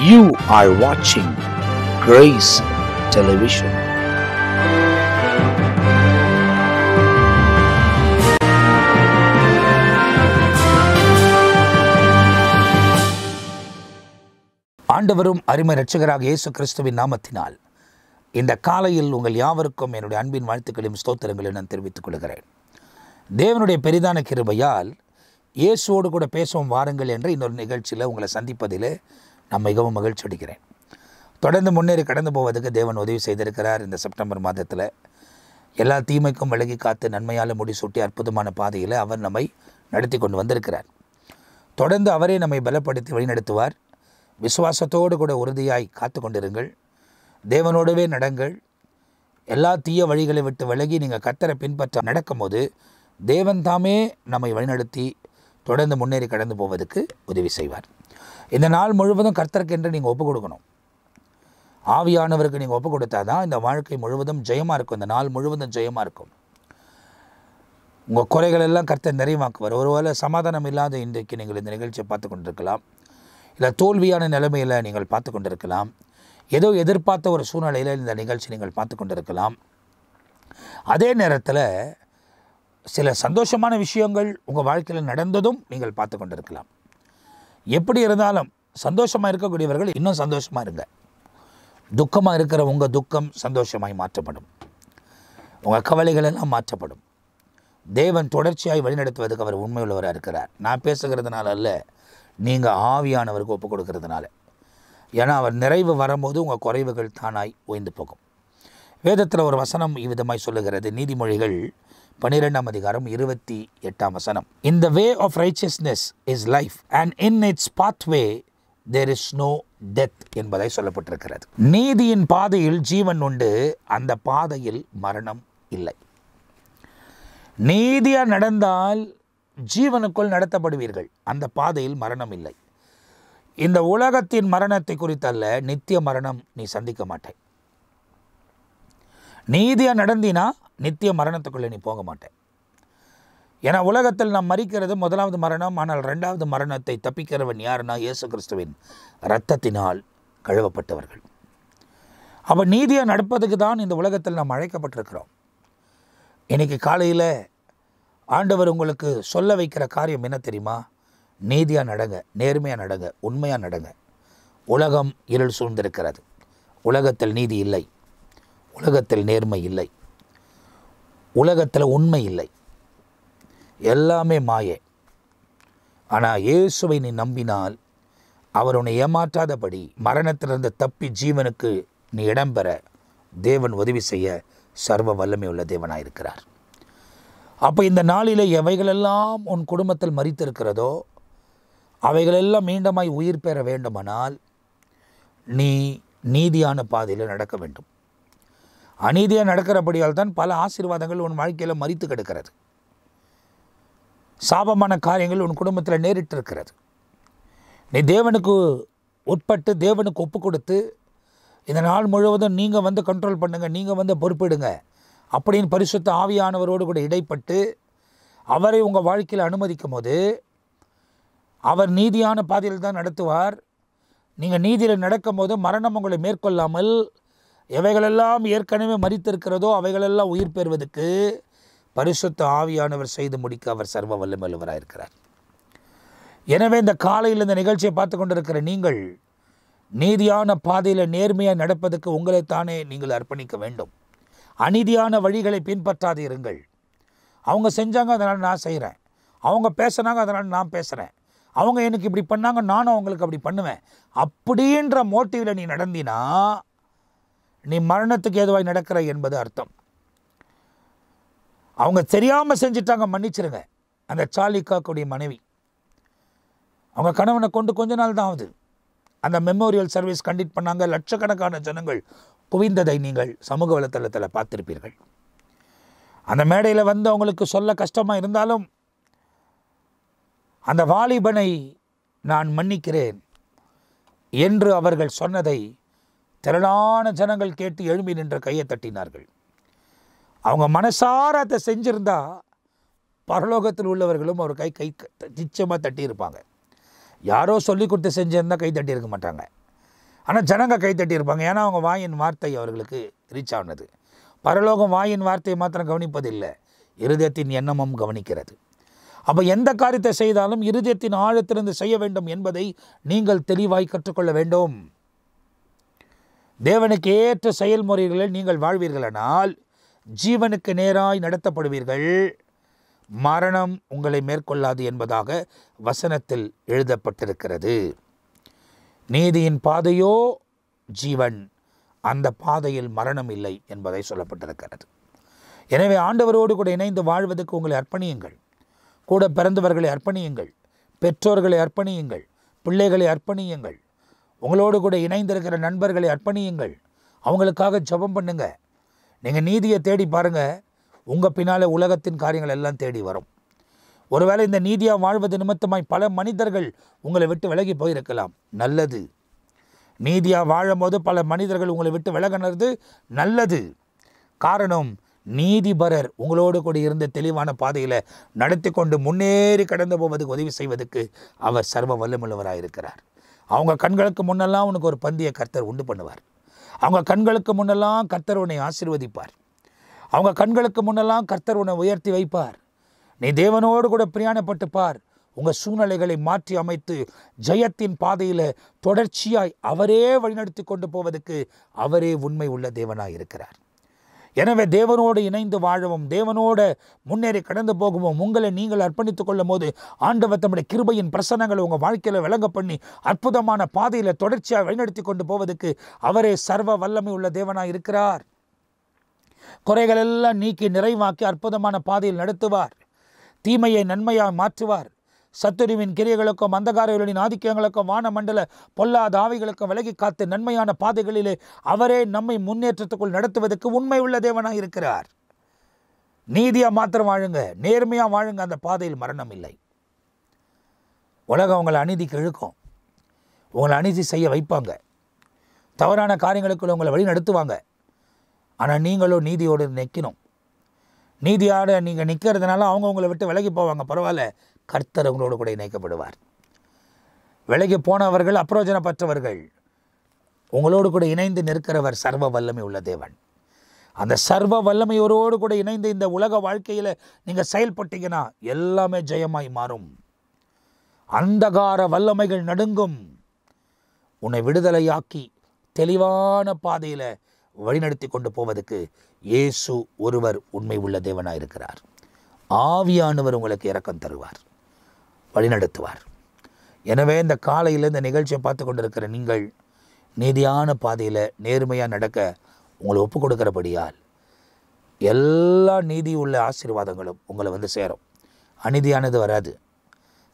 You are watching Grace Television. ஆண்டவரும் அருமை இரட்சகராக இயேசு கிறிஸ்துவின் நாமத்தினால் இந்த காலையில் உங்கள் யாவருக்கும் என்னுடைய அன்பின் வாழ்த்துக்களையும் ஸ்தோத்திரங்களையும் நான் தெரிவித்துக் கொள்கிறேன். தேவனுடைய பெரிதான கிருபையால் இயேசுவோடு கூட பேசுவோம் வாருங்கள் என்ற இன்னொரு நிகழ்ச்சியில் உங்களை சந்திப்பதிலே நான் மிகவும் மகிழ்ச்சி அடைகிறேன். தொடர்ந்து முன்னேறி கடந்து போவதற்கு தேவன் உதவி செய்திருக்கிறார். இந்த செப்டம்பர் மாதத்தில் எல்லா தீமைக்கும் விலகி காத்து நன்மையால் முடிசூட்டி அற்புதமான பாதையில் அவர் நம்மை நடத்தி கொண்டு வந்திருக்கிறார். தொடர்ந்து அவரே நம்மை பலப்படுத்தி வழிநடத்துவார். விசுவாசத்தோடு கூட உறுதியாய் காத்து கொண்டிருங்கள். தேவனோடவே நடங்கள். எல்லா தீய வழிகளை விட்டு விலகி நீங்கள் கர்த்தரை பின்பற்ற நடக்கும்போது தேவன் தாமே நம்மை வழிநடத்தி தொடர்ந்து முன்னேறி கடந்து போவதற்கு உதவி செய்வார். இந்த நாள் முழுவதும் கர்த்தருக்கு என்று நீங்கள் ஒப்பு கொடுக்கணும். ஆவியானவருக்கு நீங்கள் ஒப்பு கொடுத்தா தான் இந்த வாழ்க்கை முழுவதும் ஜெயமாக இருக்கும். இந்த நாள் முழுவதும் ஜெயமாக இருக்கும். உங்கள் குறைகள் எல்லாம் கர்த்தர் நிறைவாக்குவார். ஒருவேளை சமாதானம் இல்லாத இன்றைக்கு நீங்கள் இந்த நிகழ்ச்சியை பார்த்து கொண்டிருக்கலாம். இல்லை தோல்வியான நிலைமையில் நீங்கள் பார்த்து கொண்டிருக்கலாம். ஏதோ எதிர்பார்த்த ஒரு சூழ்நிலையில் இந்த நிகழ்ச்சி நீங்கள் பார்த்து கொண்டிருக்கலாம். அதே நேரத்தில் சில சந்தோஷமான விஷயங்கள் உங்கள் வாழ்க்கையில் நடந்ததும் நீங்கள் பார்த்து கொண்டிருக்கலாம். எப்படி இருந்தாலும் சந்தோஷமாக இருக்கக்கூடியவர்கள் இன்னும் சந்தோஷமாக இருங்க. துக்கமாக இருக்கிற உங்கள் துக்கம் சந்தோஷமாய் மாற்றப்படும். உங்கள் கவலைகள் எல்லாம் மாற்றப்படும். தேவன் தொடர்ச்சியாய் வழிநடத்துவதற்கு அவர் உண்மையுள்ளவராக இருக்கிறார். நான் பேசுகிறதுனால அல்ல, நீங்கள் ஆவியானவருக்கு ஒப்பு கொடுக்கறதுனால. ஏன்னா அவர் நிறைவு வரும்போது உங்கள் குறைவுகள் தானாய் ஓய்ந்து போகும். வேதத்தில் ஒரு வசனம் இவ்விதமாய் சொல்லுகிறது. நீதிமொழிகள் 12ஆம் அதிகாரம் 28ஆம் வசனம். In the way of righteousness is life and in its pathway there is no death என்பதை சொல்லப்பட்டிருக்கிறது. நீதியின் பாதையில் ஜீவன் உண்டு, அந்த பாதையில் மரணம் இல்லை. நீதியா நடந்தால் ஜீவனுக்குள் நடத்தப்படுவீர்கள். அந்த பாதையில் மரணம் இல்லை. இந்த உலகத்தின் மரணத்தை குறித்தல்ல, நித்திய மரணம் நீ சந்திக்க மாட்டே. நீதியா நடந்தினா நித்திய மரணத்துக்குள்ளே நீ போக மாட்டேன். ஏன்னா உலகத்தில் நாம் மரிக்கிறது முதலாவது மரணம். ஆனால் இரண்டாவது மரணத்தை தப்பிக்கிறவன் யாருன்னா இயேசு கிறிஸ்துவின் இரத்தத்தினால் கழுவப்பட்டவர்கள். அப்போ நீதியா நடப்பதுக்கு தான் இந்த உலகத்தில் நாம் அழைக்கப்பட்டிருக்கிறோம். இன்னைக்கு காலையில் ஆண்டவர் உங்களுக்கு சொல்ல வைக்கிற காரியம் என்ன தெரியுமா? நீதியாக நடங்க, நேர்மையாக நடங்க, உண்மையாக நடங்க. உலகம் இருள் சூழ்ந்திருக்கிறது. உலகத்தில் நீதி இல்லை, உலகத்தில் நேர்மை இல்லை, உலகத்தில் உண்மை இல்லை, எல்லாமே மாயை. ஆனால் இயேசுவை நீ நம்பினால் அவர் உன்னை ஏமாற்றாதபடி மரணத்திலிருந்து தப்பி ஜீவனுக்கு நீ இடம்பெற தேவன் உதவி செய்ய சர்வ வல்லமை உள்ள தேவனாயிருக்கிறார். அப்போ இந்த நாளில் எவைகளெல்லாம் உன் குடும்பத்தில் மரித்திருக்கிறதோ அவைகளெல்லாம் மீண்டுமாய் உயிர் பெற வேண்டுமானால் நீ நீதியான பாதையில் நடக்க வேண்டும். அநீதியாக நடக்கிறபடியால் தான் பல ஆசீர்வாதங்கள் உன் வாழ்க்கையில் மரித்து கிடக்கிறது. சாபமான காரியங்கள் உன் குடும்பத்தில் நேரிட்டு இருக்கிறது. நீ தேவனுக்கு உட்பட்டு தேவனுக்கு ஒப்பு கொடுத்து இந்த நாள் முழுவதும் நீங்கள் வந்து கண்ட்ரோல் பண்ணுங்கள், நீங்கள் வந்து பொறுப்பிடுங்க அப்படின்னு பரிசுத்த ஆவியானவரோடு கூட இடைப்பட்டு அவரை உங்கள் வாழ்க்கையில் அனுமதிக்கும் போது அவர் நீதியான பாதையில் தான் நடத்துவார். நீங்கள் நீதியில் நடக்கும் போது மரணம் உங்களை மேற்கொள்ளாமல் எவைகளெல்லாம் ஏற்கனவே மரித்திருக்கிறதோ அவைகளெல்லாம் உயிர் பெறுவதற்கு பரிசுத்த ஆவியானவர் செய்து முடிக்க அவர் சர்வ வல்லமையுள்ளவராக இருக்கிறார். எனவே இந்த காலையில் இந்த நிகழ்ச்சியை பார்த்து கொண்டிருக்கிற நீங்கள் நீதியான பாதையில் நேர்மையாக நடப்பதற்கு உங்களைத்தானே நீங்கள் அர்ப்பணிக்க வேண்டும். அநீதியான வழிகளை பின்பற்றாது இருங்கள். அவங்க செஞ்சாங்க அதனால் நான் செய்கிறேன், அவங்க பேசுனாங்க அதனால் நான் பேசுகிறேன், அவங்க எனக்கு இப்படி பண்ணாங்க நானும் அவங்களுக்கு அப்படி பண்ணுவேன் அப்படின்ற மோட்டிவில் நீ நடந்தினா நீ மரணத்துக்கு ஏதுவாய் நடக்கிற என்பது அர்த்தம். அவங்க தெரியாமல் செஞ்சிட்டாங்க, மன்னிச்சிருங்க. அந்த சாலிக்காக்குடைய மனைவி அவங்க கணவனை கொண்டு கொஞ்ச நாள் தான் ஆகுது. அந்த மெமோரியல் சர்வீஸ் கண்டக்ட் பண்ணாங்க. லட்சக்கணக்கான ஜனங்கள் குவிந்ததை நீங்கள் சமூக வலைத்தளத்தில் பார்த்திருப்பீர்கள். அந்த மேடையில் வந்து அவங்களுக்கு சொல்ல கஷ்டமாக இருந்தாலும் அந்த வாலிபனை நான் மன்னிக்கிறேன் என்று அவர்கள் சொன்னதை திரளான ஜனங்கள் கேட்டு எழும்பி நின்ற கையை தட்டினார்கள். அவங்க மனசார அதை செஞ்சிருந்தா பரலோகத்தில் உள்ளவர்களும் ஒரு கை நிச்சயமாக தட்டியிருப்பாங்க. யாரோ சொல்லி கொடுத்து செஞ்சிருந்தால் கை தட்டி இருக்க மாட்டாங்க. ஆனால் ஜனங்க கைத்தட்டியிருப்பாங்க. ஏன்னா அவங்க வாயின் வார்த்தை அவர்களுக்கு ரீச் ஆனது. பரலோகம் வாயின் வார்த்தையை மாத்திரம் கவனிப்பதில்லை, இருதயத்தின் எண்ணமும் கவனிக்கிறது. அப்போ எந்த காரியத்தை செய்தாலும் இருதயத்தின் ஆழத்திலிருந்து செய்ய வேண்டும் என்பதை நீங்கள் தெளிவாய் கற்றுக்கொள்ள வேண்டும். தேவனுக்கு ஏற்ற செயல்முறைகளில் நீங்கள் வாழ்வீர்களானால் ஜீவனுக்கு நேராய் நடத்தப்படுவீர்கள், மரணம் உங்களை மேற்கொள்ளாது என்பதாக வசனத்தில் எழுதப்பட்டிருக்கிறது. நீதியின் பாதையோ ஜீவன், அந்த பாதையில் மரணம் இல்லை என்பதை சொல்லப்பட்டிருக்கிறது. எனவே ஆண்டவரோடு கூட இணைந்து வாழ்வதற்கு உங்களை அர்ப்பணியுங்கள். கூட பிறந்தவர்களை அர்ப்பணியுங்கள், பெற்றோர்களை அர்ப்பணியுங்கள், பிள்ளைகளை அர்ப்பணியுங்கள், உங்களோடு கூட இணைந்திருக்கிற நண்பர்களை அர்ப்பணியுங்கள். அவங்களுக்காக ஜெபம் பண்ணுங்க. நீங்கள் நீதியை தேடி பாருங்கள், உங்கள் பின்னால் உலகத்தின் காரியங்கள் எல்லாம் தேடி வரும். ஒருவேளை இந்த நீதியாக வாழ்வது நிமித்தமாய் பல மனிதர்கள் உங்களை விட்டு விலகி போயிருக்கலாம், நல்லது. நீதியாக வாழும்போது பல மனிதர்கள் உங்களை விட்டு விலகினது நல்லது. காரணம், நீதிபரர் உங்களோடு கூட இருந்த தெளிவான பாதையில் நடத்தி கொண்டு முன்னேறி கடந்து போவதுக்கு உதவி செய்வதற்கு அவர் சர்வ வல்லமுள்ளவராக இருக்கிறார். அவங்க கண்களுக்கு முன்னெல்லாம் உனக்கு ஒரு பந்தியை கர்த்தர் உண்டு பண்ணுவார். அவங்க கண்களுக்கு முன்னெல்லாம் கர்த்தர் உன்னை ஆசீர்வதிப்பார். அவங்க கண்களுக்கு முன்னெல்லாம் கர்த்தர் உன்னை உயர்த்தி வைப்பார். நீ தேவனோடு கூட பிரயாணப்பட்டு பார். உங்கள் சூழ்நிலைகளை மாற்றி அமைத்து ஜெயத்தின் பாதையில் தொடர்ச்சியாய் அவரே வழிநடத்தி கொண்டு போவதற்கு அவரே உண்மை உள்ள தேவனாய் இருக்கிறார். எனவே தேவனோடு இணைந்து வாழவும், தேவனோடு முன்னேறி கடந்து போகவும் உங்களை நீங்கள் அர்ப்பணித்துக் கொள்ளும் போது ஆண்டவர் தம்முடைய கிருபையின் பிரசன்னங்களை உங்கள் வாழ்க்கையில் விளங்க பண்ணி அற்புதமான பாதையில் தொடர்ச்சியாக வழிநடத்தி கொண்டு போவதற்கு அவரே சர்வ வல்லமை உள்ள தேவனாய் இருக்கிறார். குறைகள் எல்லாம் நீக்கி நிறைவாக்கி அற்புதமான பாதையில் நடத்துவார். தீமையை நன்மையாக மாற்றுவார். சத்துருவின் கிரியைகளுக்கும் அந்தகாரங்களின் ஆதிக்கங்களுக்கும் வானமண்டல பொல்லாத ஆவிகளுக்கும் விலகி காத்து நன்மையான பாதைகளிலே அவரே நம்மை முன்னேற்றத்துக்குள் நடத்துவதற்கு உண்மை உள்ள தேவனாக இருக்கிறார். நீதியாக மாத்திரம் வாழுங்க, நேர்மையாக வாழுங்க, அந்த பாதையில் மரணம் இல்லை. உலகம் உங்களை அநீதிக்கு இழுக்கும், உங்களை அநீதி செய்ய வைப்பாங்க, தவறான காரியங்களுக்குள்ள உங்களை வழி நடத்துவாங்க. ஆனால் நீங்களும் நீதியோடு நிற்கணும். நீதியோடு நீங்கள் நிற்கிறதுனால அவங்க உங்களை விட்டு விலகி போவாங்க, பரவாயில்ல, கர்த்தர் உங்களோடு கூட இணைக்கப்படுவார். விலகி போனவர்கள் அப்பிரயோஜனப்பட்டவர்கள், உங்களோடு கூட இணைந்து நிற்கிறவர் சர்வ வல்லமை உள்ள தேவன். அந்த சர்வ வல்லமையோடு கூட இணைந்து இந்த உலக வாழ்க்கையில் நீங்கள் செயல்பட்டீங்கன்னா எல்லாமே ஜெயமாய் மாறும். அந்தகார வல்லமைகள் நடுங்கும். உன்னை விடுதலையாக்கி தெளிவான பாதையில் வழிநடத்தி கொண்டு போவதற்கு இயேசு ஒருவர் உண்மை உள்ள தேவனாக இருக்கிறார். ஆவியானவர் உங்களுக்கு இரக்கம் தருவார், வழிநடத்துவார். எனவே இந்த காலையில் இந்த நிகழ்ச்சியை பார்த்து கொண்டிருக்கிற நீங்கள் நீதியான பாதையில் நேர்மையாக நடக்க உங்களை ஒப்பு கொடுக்கிறபடியால் எல்லா நீதி உள்ள ஆசீர்வாதங்களும் உங்களை வந்து சேரும். அநீதியானது வராது,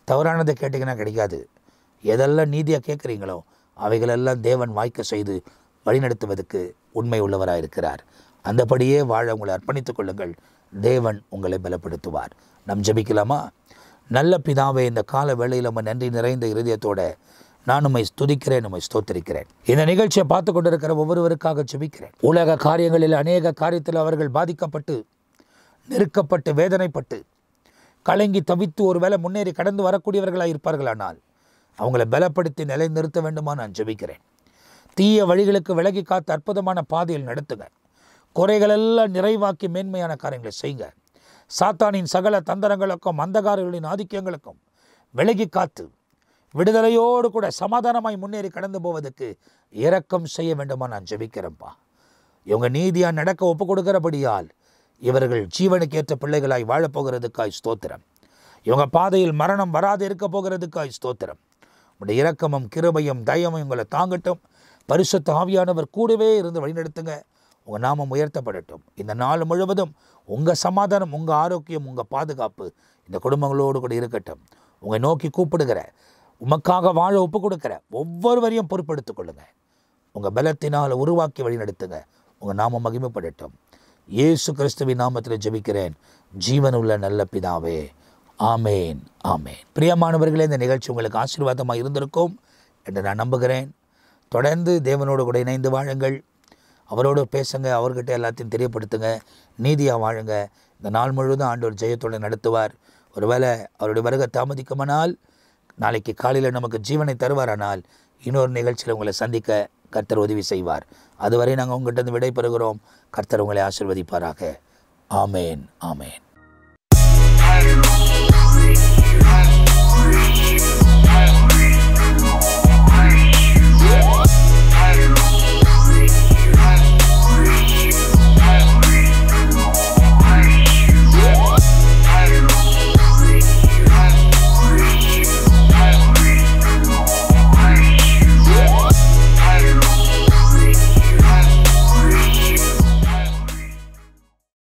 தவறானதை கேட்டிங்கன்னா கிடைக்காது. எதெல்லாம் நீதியாக கேட்குறீங்களோ அவைகளெல்லாம் தேவன் வாய்க்க செய்து வழிநடத்துவதற்கு உண்மை உள்ளவராக இருக்கிறார். அந்தபடியே வாழ உங்களை அர்ப்பணித்துக் கொள்ளுங்கள். தேவன் உங்களை பலப்படுத்துவார். நாம் ஜெபிக்கலாமா? நல்ல பிதாவே, இந்த கால வேளையில் நம்ம நன்றி நிறைந்த இருதயத்தோட நான் உம்மை துதிக்கிறேன், உம்மை ஸ்தோத்திரிக்கிறேன். இந்த நிகழ்ச்சியை பார்த்து கொண்டிருக்கிற ஒவ்வொருவருக்காக ஜெபிக்கிறேன். உலக காரியங்களில் அநேக காரியத்தில் அவர்கள் பாதிக்கப்பட்டு, நெருக்கப்பட்டு, வேதனைப்பட்டு, கலங்கி தவித்து ஒருவேளை முன்னேறி கடந்து வரக்கூடியவர்களாக இருப்பார்களானால் அவங்களை பலப்படுத்தி நிலைநிறுத்த வேண்டுமா நான் ஜெபிக்கிறேன். தீய வழிகளுக்கு விலகி காத்து அற்புதமான பாதையில் நடத்துங்க. குறைகளெல்லாம் நிறைவாக்கி மேன்மையான காரியங்களை செய்யுங்க. சாத்தானின் சகல தந்திரங்களுக்கும் அந்தகாரங்களின் ஆதிக்கங்களுக்கும் விலகி காத்து விடுதலையோடு கூட சமாதானமாய் முன்னேறி கடந்து போவதற்கு இரக்கம் செய்ய வேண்டுமா நான் ஜெபிக்கிறேன்ப்பா. இவங்க நீதியாக நடக்க ஒப்பு கொடுக்கிறபடியால் இவர்கள் ஜீவனுக்கேற்ற பிள்ளைகளாய் வாழப்போகிறதுக்காய் ஸ்தோத்திரம். இவங்க பாதையில் மரணம் வராது இருக்க போகிறதுக்காய் ஸ்தோத்திரம். உடைய இரக்கமும் கிருபையும் தயமும் உங்களை தாங்கட்டும். பரிசுத்த ஆவியானவர் கூடவே இருந்து வழிநடத்துங்க. உங்கள் நாமம் உயர்த்தப்படட்டும். இந்த நாள் முழுவதும் உங்கள் சமாதானம், உங்கள் ஆரோக்கியம், உங்கள் பாதுகாப்பு இந்த குடும்பங்களோடு கூட இருக்கட்டும். உங்களை நோக்கி கூப்பிடுகிற, உமக்காக வாழ ஒப்பு கொடுக்கிற ஒவ்வொருவரையும் பொறுப்படுத்திக் கொள்ளுங்க. உங்கள் பலத்தினால் உருவாக்கி வழிநடத்துங்க. உங்கள் நாமம் மகிமைப்படட்டும். இயேசு கிறிஸ்துவின் நாமத்தில் ஜெபிக்கிறேன் ஜீவனுள்ள நல்ல பிதாவே, ஆமேன், ஆமேன். பிரியமானவர்களே, இந்த நிகழ்ச்சி உங்களுக்கு ஆசீர்வாதமாக இருந்திருக்கும் என்று நான் நம்புகிறேன். தொடர்ந்து தேவனோடு கூட இணைந்து வாழுங்கள். அவரோடு பேசுங்க, அவர்கிட்ட எல்லாத்தையும் தெரியப்படுத்துங்க. நீதியாக வாழுங்க. இந்த நாள் முழுவதும் ஆண்டவர் ஜெயத்தோடு நடத்துவார். ஒருவேளை அவருடைய வருகை தாமதிக்குமானால் நாளைக்கு காலையில் நமக்கு ஜீவனை தருவாரானால் இன்னொரு நிகழ்ச்சியில் உங்களை சந்திக்க கர்த்தர் உதவி செய்வார். அதுவரை நாங்கள் உங்கள்கிட்ட விடை பெறுகிறோம். கர்த்தர் உங்களை ஆசீர்வதிப்பாராக. ஆமேன், ஆமேன்.